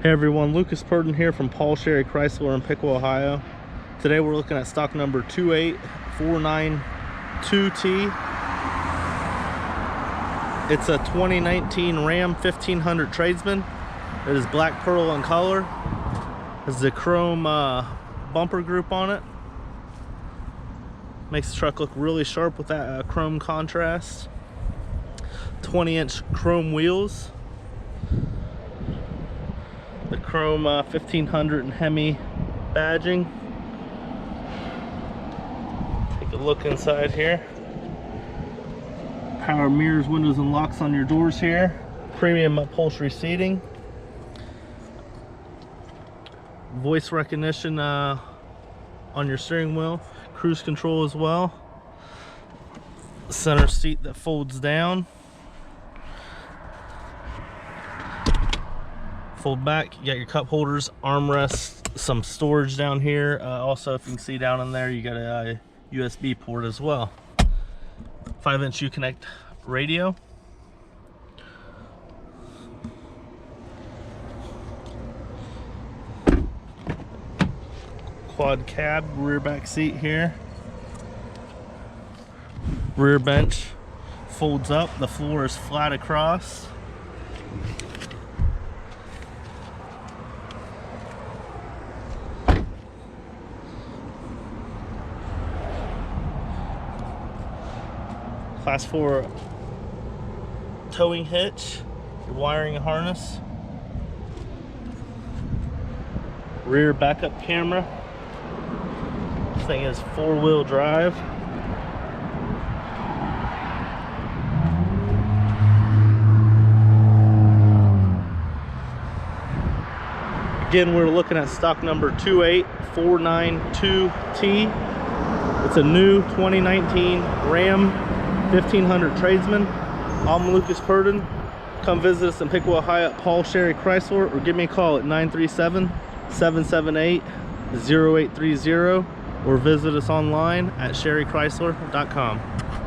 Hey everyone, Lucas Purden here from Paul Sherry Chrysler in Piqua, Ohio. Today we're looking at stock number 28492T. It's a 2019 Ram 1500 Tradesman. It is black pearl in color. There's a chrome bumper group on it. Makes the truck look really sharp with that chrome contrast. 20-inch chrome wheels. The chrome 1500 and Hemi badging. Take a look inside here. Power mirrors, windows, and locks on your doors here. Premium upholstery seating. Voice recognition on your steering wheel. Cruise control as well. Center seat that folds down. Fold back, you got your cup holders, armrests, some storage down here. Also, if you can see down in there, you got a USB port as well. 5-inch Uconnect radio. Quad cab, rear back seat here. Rear bench folds up, the floor is flat across. Class 4 towing hitch, your wiring harness, rear backup camera. This thing is 4-wheel drive. Again, we're looking at stock number 28492T. It's a new 2019 Ram 1500 Tradesman. I'm Lucas Purden. Come visit us in Piqua, Ohio at Paul Sherry Chrysler, or give me a call at 937-778-0830, or visit us online at sherrychrysler.com.